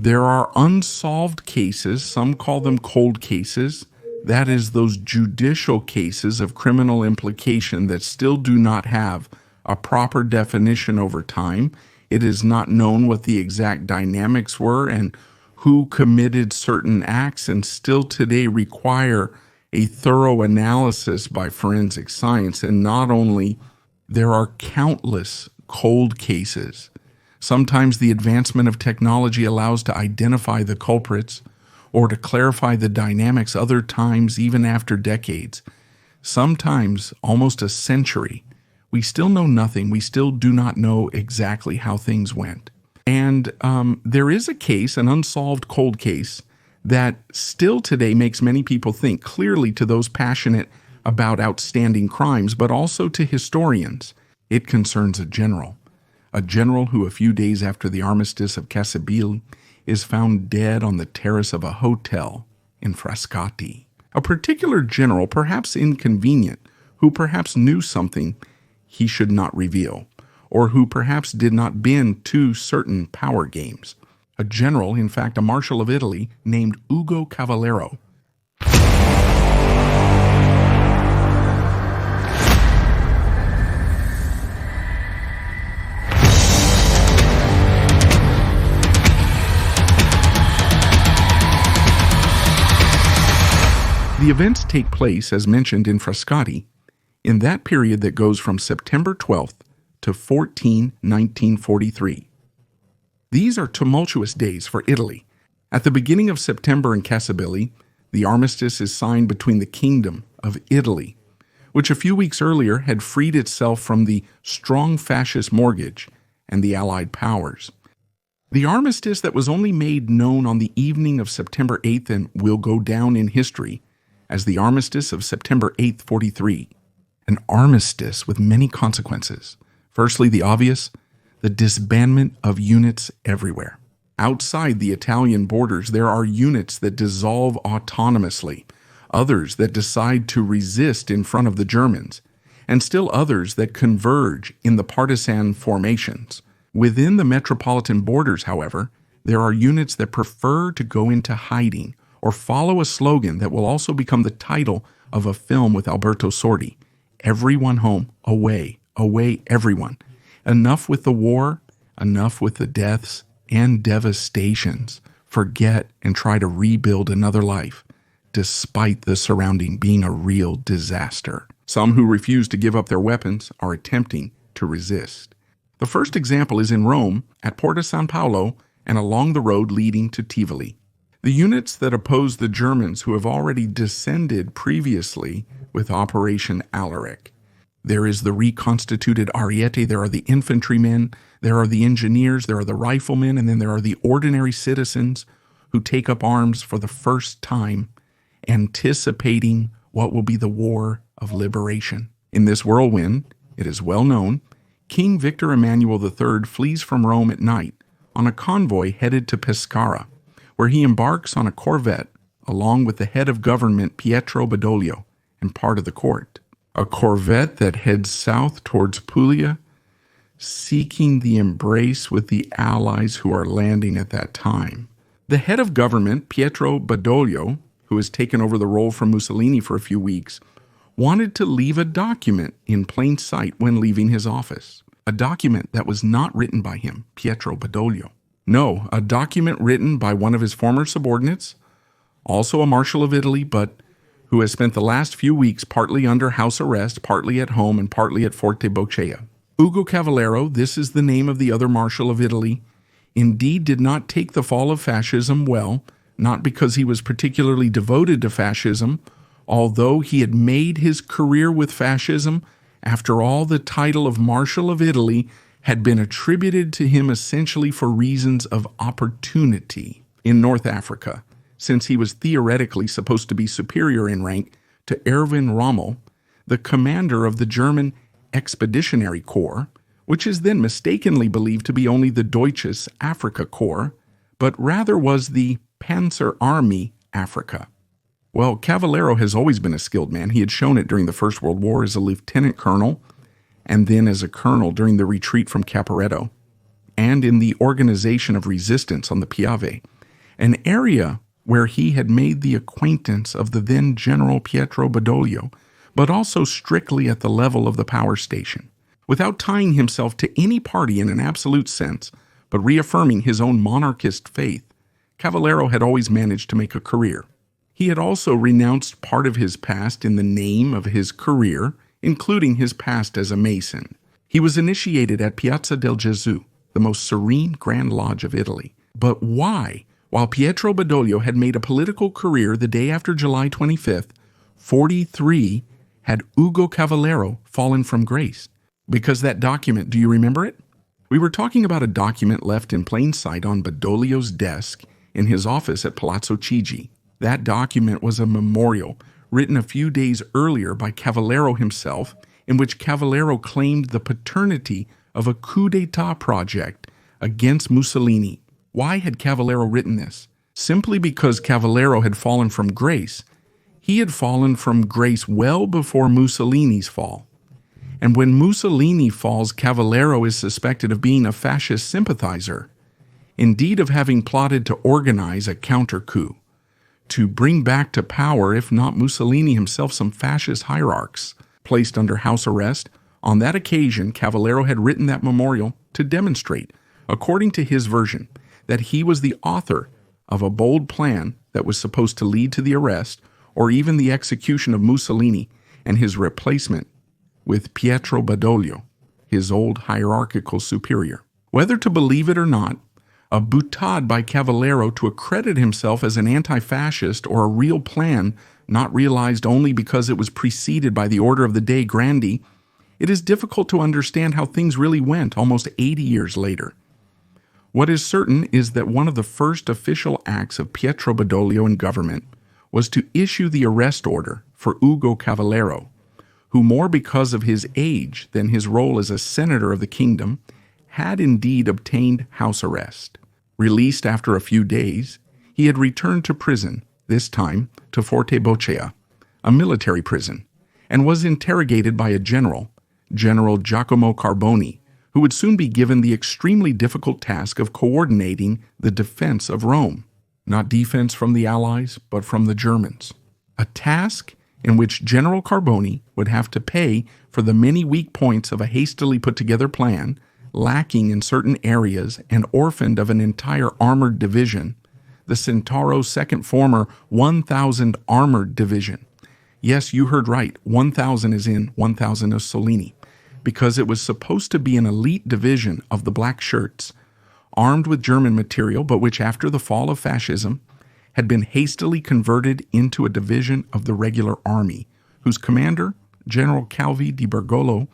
There are unsolved cases, some call them cold cases. That is, those judicial cases of criminal implication that still do not have a proper definition over time. It is not known what the exact dynamics were and who committed certain acts, and still today require a thorough analysis by forensic science. And not only, there are countless cold cases. Sometimes the advancement of technology allows to identify the culprits or to clarify the dynamics, other times even after decades, sometimes almost a century. We still know nothing. We still do not know exactly how things went. And there is a case, an unsolved cold case, that still today makes many people think, clearly to those passionate about outstanding crimes, but also to historians. It concerns a general who a few days after the armistice of Cassibile is found dead on the terrace of a hotel in Frascati. A particular general, perhaps inconvenient, who perhaps knew something he should not reveal, or who perhaps did not bend to certain power games. A general, in fact, a marshal of Italy, named Ugo Cavallero. The events take place, as mentioned in Frascati, in that period that goes from September 12th to 1943. These are tumultuous days for Italy. At the beginning of September in Cassibile, the armistice is signed between the Kingdom of Italy, which a few weeks earlier had freed itself from the strong fascist mortgage, and the Allied powers. The armistice that was only made known on the evening of September 8th and will go down in history as the Armistice of September 8th, 43. An armistice with many consequences. Firstly, the obvious, the disbandment of units everywhere. Outside the Italian borders, there are units that dissolve autonomously, others that decide to resist in front of the Germans, and still others that converge in the partisan formations. Within the metropolitan borders, however, there are units that prefer to go into hiding or follow a slogan that will also become the title of a film with Alberto Sordi. Everyone home, away, away, everyone. Enough with the war, enough with the deaths and devastations. Forget and try to rebuild another life, despite the surrounding being a real disaster. Some who refuse to give up their weapons are attempting to resist. The first example is in Rome, at Porta San Paolo, and along the road leading to Tivoli. The units that oppose the Germans who have already descended previously with Operation Alaric. There is the reconstituted Ariete, there are the infantrymen, there are the engineers, there are the riflemen, and then there are the ordinary citizens who take up arms for the first time, anticipating what will be the War of Liberation. In this whirlwind, it is well known, King Victor Emmanuel III flees from Rome at night on a convoy headed to Pescara, where he embarks on a corvette along with the head of government Pietro Badoglio and part of the court. A corvette that heads south towards Puglia, seeking the embrace with the allies who are landing at that time. The head of government, Pietro Badoglio, who has taken over the role from Mussolini for a few weeks, wanted to leave a document in plain sight when leaving his office. A document that was not written by him, Pietro Badoglio. No, a document written by one of his former subordinates, also a marshal of Italy, but who has spent the last few weeks partly under house arrest, partly at home, and partly at Forte Boccea. Ugo Cavallero, this is the name of the other marshal of Italy, indeed did not take the fall of fascism well, not because he was particularly devoted to fascism, although he had made his career with fascism. After all, the title of Marshal of Italy had been attributed to him essentially for reasons of opportunity in North Africa, since he was theoretically supposed to be superior in rank to Erwin Rommel, the commander of the German Expeditionary Corps, which is then mistakenly believed to be only the Deutsches Afrika Korps, but rather was the Panzer Army Africa. Well, Cavallero has always been a skilled man. He had shown it during the First World War as a lieutenant colonel, and then as a colonel during the retreat from Caporetto, and in the organization of resistance on the Piave. an area where he had made the acquaintance of the then General Pietro Badoglio, but also strictly at the level of the power station, without tying himself to any party in an absolute sense, but reaffirming his own monarchist faith. Cavallero had always managed to make a career. He had also renounced part of his past in the name of his career, including his past as a Mason. He was initiated at Piazza del Gesù, the most serene Grand Lodge of Italy. But why, while Pietro Badoglio had made a political career the day after July 25th, 43 had Ugo Cavallero fallen from grace? Because that document, do you remember it? We were talking about a document left in plain sight on Badoglio's desk in his office at Palazzo Chigi. That document was a memorial written a few days earlier by Cavallero himself, in which Cavallero claimed the paternity of a coup d'etat project against Mussolini. Why had Cavallero written this? Simply because Cavallero had fallen from grace. He had fallen from grace well before Mussolini's fall. And when Mussolini falls, Cavallero is suspected of being a fascist sympathizer, indeed of having plotted to organize a counter-coup, to bring back to power, if not Mussolini himself, some fascist hierarchs placed under house arrest. On that occasion, Cavallero had written that memorial to demonstrate, according to his version, that he was the author of a bold plan that was supposed to lead to the arrest or even the execution of Mussolini and his replacement with Pietro Badoglio, his old hierarchical superior. Whether to believe it or not, a boutade by Cavallero to accredit himself as an anti-fascist or a real plan not realized only because it was preceded by the order of the day grandi, it is difficult to understand how things really went almost 80 years later. What is certain is that one of the first official acts of Pietro Badoglio in government was to issue the arrest order for Ugo Cavallero, who, more because of his age than his role as a senator of the kingdom, had indeed obtained house arrest. Released after a few days, he had returned to prison, this time to Forte Boccea, a military prison, and was interrogated by a general, General Giacomo Carboni, who would soon be given the extremely difficult task of coordinating the defense of Rome. Not defense from the Allies, but from the Germans. A task in which General Carboni would have to pay for the many weak points of a hastily put-together plan, lacking in certain areas and orphaned of an entire armored division, the Centauro's second former 1,000 Armored Division. Yes, you heard right, 1,000 is in 1,000 of Solini, because it was supposed to be an elite division of the Black Shirts, armed with German material, but which after the fall of fascism had been hastily converted into a division of the regular army, whose commander, General Calvi di Bergolo,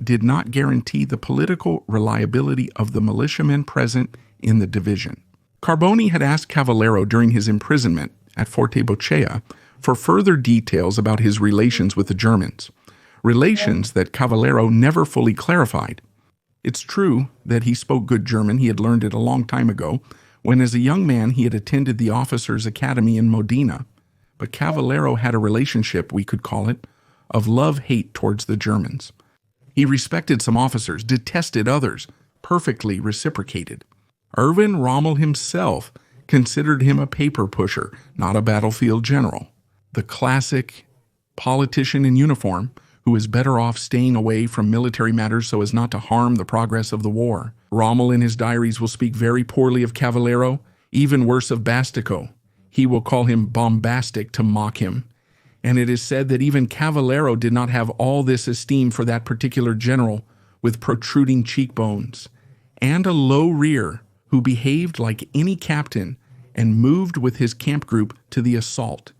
did not guarantee the political reliability of the militiamen present in the division. Carboni had asked Cavallero during his imprisonment at Forte Boccea for further details about his relations with the Germans, relations that Cavallero never fully clarified. It's true that he spoke good German. He had learned it a long time ago, when as a young man he had attended the officers' academy in Modena. But Cavallero had a relationship, we could call it, of love-hate towards the Germans. He respected some officers, detested others, perfectly reciprocated. Erwin Rommel himself considered him a paper pusher, not a battlefield general. The classic politician in uniform who is better off staying away from military matters so as not to harm the progress of the war. Rommel in his diaries will speak very poorly of Cavallero, even worse of Bastico. He will call him bombastic to mock him. And it is said that even Cavallero did not have all this esteem for that particular general with protruding cheekbones and a low rear who behaved like any captain and moved with his camp group to the assault,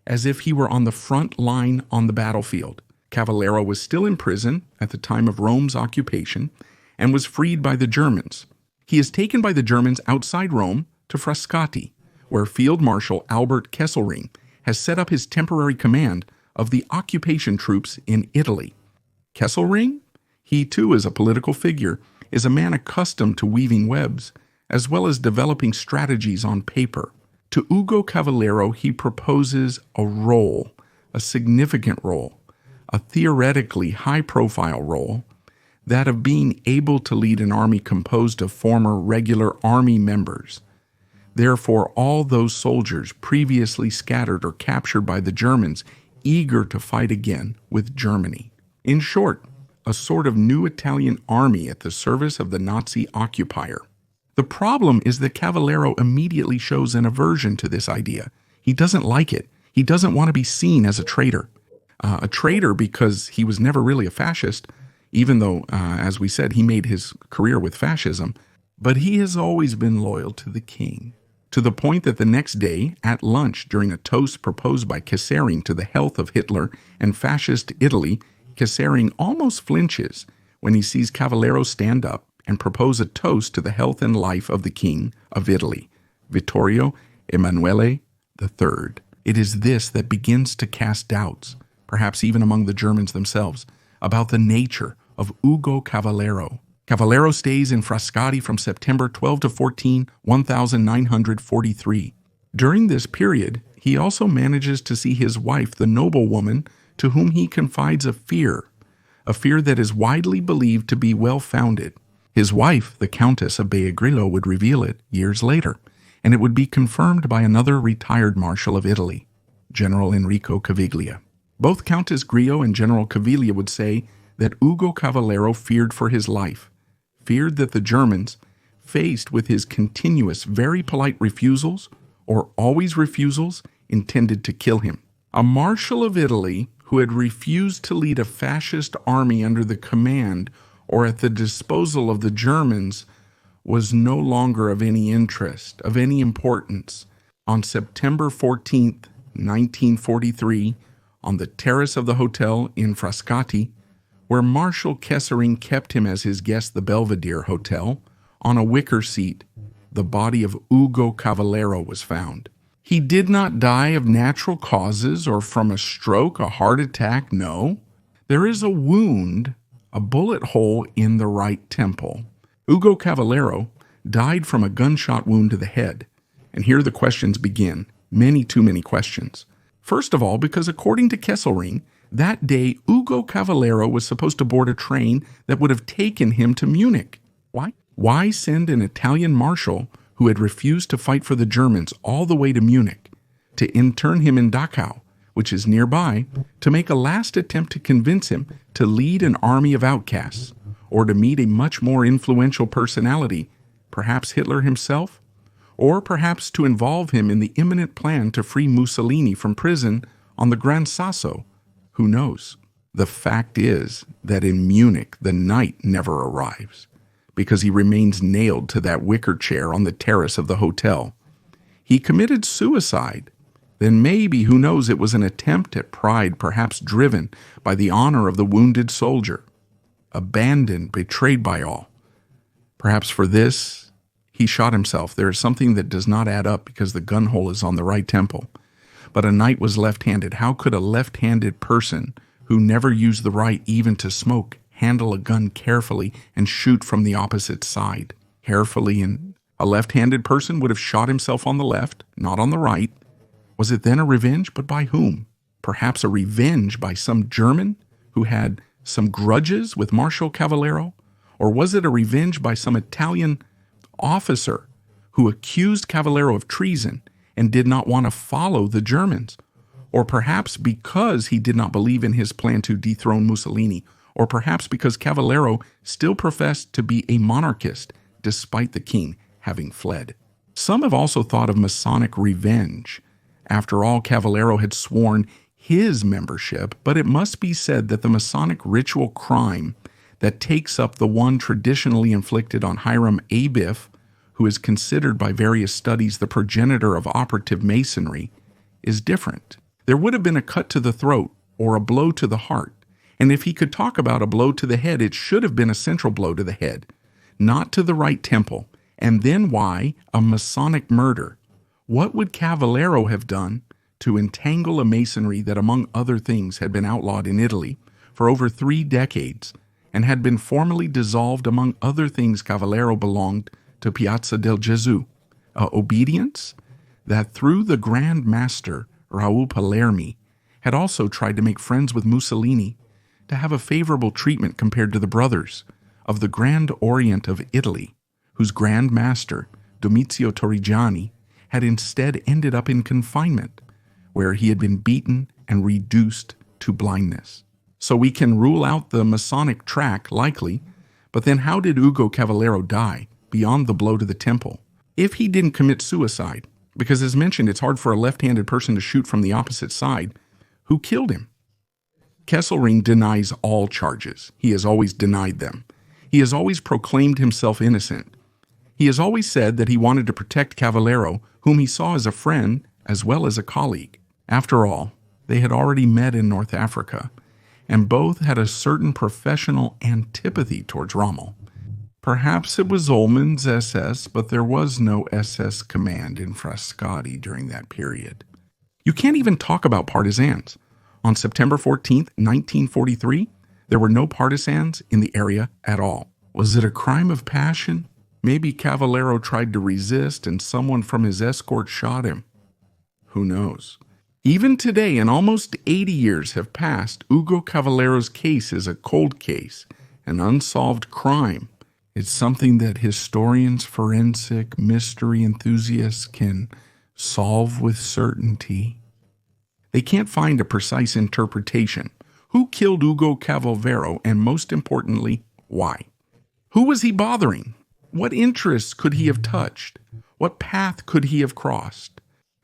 as if he were on the front line on the battlefield. Cavallero was still in prison at the time of Rome's occupation and was freed by the Germans. He is taken by the Germans outside Rome to Frascati, where Field Marshal Albert Kesselring has set up his temporary command of the occupation troops in Italy. Kesselring? He too is a political figure, is a man accustomed to weaving webs, as well as developing strategies on paper. To Ugo Cavallero he proposes a role, a significant role, a theoretically high-profile role, that of being able to lead an army composed of former regular army members. Therefore, all those soldiers previously scattered or captured by the Germans, eager to fight again with Germany. In short, a sort of new Italian army at the service of the Nazi occupier. The problem is that Cavallero immediately shows an aversion to this idea. He doesn't like it. He doesn't want to be seen as a traitor. A traitor because he was never really a fascist, even though, as we said, he made his career with fascism. But he has always been loyal to the king, to the point that the next day, at lunch, during a toast proposed by Kesselring to the health of Hitler and fascist Italy, Kesselring almost flinches when he sees Cavallero stand up and propose a toast to the health and life of the King of Italy, Vittorio Emanuele III. It is this that begins to cast doubts, perhaps even among the Germans themselves, about the nature of Ugo Cavallero. Cavallero stays in Frascati from September 12 to 14, 1943. During this period, he also manages to see his wife, the noblewoman, to whom he confides a fear that is widely believed to be well-founded. His wife, the Countess of Beagrillo, would reveal it years later, and it would be confirmed by another retired Marshal of Italy, General Enrico Caviglia. Both Countess Grillo and General Caviglia would say that Ugo Cavallero feared for his life, feared that the Germans, faced with his continuous, very polite refusals, or always refusals, intended to kill him. A Marshal of Italy who had refused to lead a fascist army under the command or at the disposal of the Germans was no longer of any interest, of any importance. On September 14, 1943, on the terrace of the hotel in Frascati, where Marshal Kesselring kept him as his guest, the Belvedere Hotel, on a wicker seat, the body of Ugo Cavallero was found. He did not die of natural causes or from a stroke, a heart attack, no. There is a wound, a bullet hole in the right temple. Ugo Cavallero died from a gunshot wound to the head. And here the questions begin. Too many questions. First of all, because according to Kesselring, that day Ugo Cavallero was supposed to board a train that would have taken him to Munich. Why? Why send an Italian marshal who had refused to fight for the Germans all the way to Munich, to intern him in Dachau, which is nearby, to make a last attempt to convince him to lead an army of outcasts, or to meet a much more influential personality, perhaps Hitler himself, or perhaps to involve him in the imminent plan to free Mussolini from prison on the Gran Sasso? Who knows? The fact is that in Munich the night never arrives, because he remains nailed to that wicker chair on the terrace of the hotel. He committed suicide. Then maybe, who knows, it was an attempt at pride, perhaps driven by the honor of the wounded soldier. Abandoned, betrayed by all. Perhaps for this, he shot himself. There is something that does not add up because the gun hole is on the right temple. But a knight was left-handed. How could a left-handed person who never used the right even to smoke handle a gun carefully and shoot from the opposite side? Carefully, and a left-handed person would have shot himself on the left, not on the right. Was it then a revenge? But by whom? Perhaps a revenge by some German who had some grudges with Marshal Cavallero? Or was it a revenge by some Italian officer who accused Cavallero of treason and did not want to follow the Germans? Or perhaps because he did not believe in his plan to dethrone Mussolini? Or perhaps because Cavallero still professed to be a monarchist despite the king having fled? Some have also thought of Masonic revenge. After all, Cavallero had sworn his membership, but it must be said that the Masonic ritual crime that takes up the one traditionally inflicted on Hiram Abiff, who is considered by various studies the progenitor of operative masonry, is different. There would have been a cut to the throat or a blow to the heart, and if he could talk about a blow to the head, it should have been a central blow to the head, not to the right temple. And then why a Masonic murder? What would Cavallero have done to entangle a masonry that, among other things, had been outlawed in Italy for over 3 decades and had been formally dissolved? Among other things, Cavallero belonged to Piazza del Gesù, obedience that through the Grand Master Raoul Palermi had also tried to make friends with Mussolini to have a favorable treatment compared to the brothers of the Grand Orient of Italy, whose Grand Master, Domizio Torrigiani, had instead ended up in confinement, where he had been beaten and reduced to blindness. So we can rule out the Masonic track, likely, but then how did Ugo Cavallero die, beyond the blow to the temple? If he didn't commit suicide, because as mentioned, it's hard for a left-handed person to shoot from the opposite side, who killed him? Kesselring denies all charges. He has always denied them. He has always proclaimed himself innocent. He has always said that he wanted to protect Cavallero, whom he saw as a friend as well as a colleague. After all, they had already met in North Africa, and both had a certain professional antipathy towards Rommel. Perhaps it was Ullmann's SS, but there was no SS command in Frascati during that period. You can't even talk about partisans. On September 14, 1943, there were no partisans in the area at all. Was it a crime of passion? Maybe Cavallero tried to resist and someone from his escort shot him. Who knows? Even today, and almost 80 years have passed, Ugo Cavallero's case is a cold case, an unsolved crime. It's something that historians, forensic, mystery enthusiasts can solve with certainty. They can't find a precise interpretation. Who killed Ugo Cavallero, and most importantly, why? Who was he bothering? What interests could he have touched? What path could he have crossed?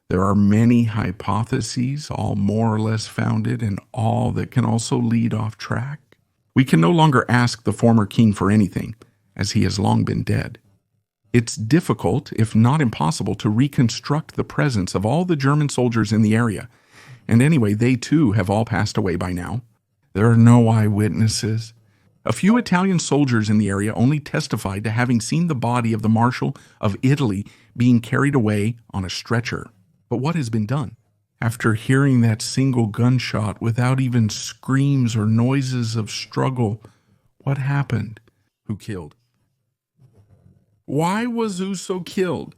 There are many hypotheses, all more or less founded, and all that can also lead off track. We can no longer ask the former king for anything, as he has long been dead. It's difficult, if not impossible, to reconstruct the presence of all the German soldiers in the area, and anyway, they too have all passed away by now. There are no eyewitnesses. A few Italian soldiers in the area only testified to having seen the body of the Marshal of Italy being carried away on a stretcher. But what has been done? After hearing that single gunshot without even screams or noises of struggle, what happened? Who killed? Why was Uso killed?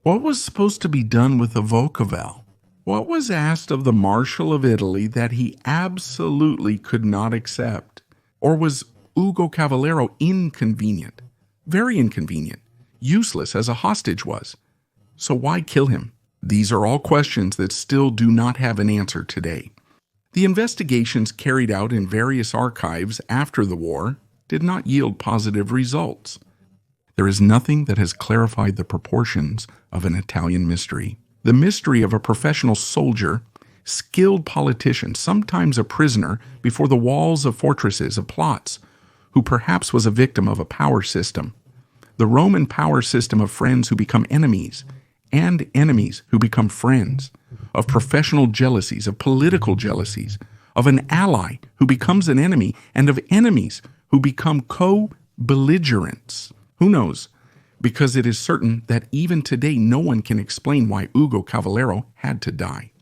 What was supposed to be done with the Vocaval? What was asked of the Marshal of Italy that he absolutely could not accept? Or was Ugo Cavallero inconvenient? Very inconvenient. Useless as a hostage was. So why kill him? These are all questions that still do not have an answer today. The investigations carried out in various archives after the war did not yield positive results. There is nothing that has clarified the proportions of an Italian mystery. The mystery of a professional soldier, skilled politician, sometimes a prisoner before the walls of fortresses, of plots, who perhaps was a victim of a power system. The Roman power system of friends who become enemies, and enemies who become friends, of professional jealousies, of political jealousies, of an ally who becomes an enemy, and of enemies who become co-belligerents. Who knows? Because it is certain that even today no one can explain why Ugo Cavallero had to die.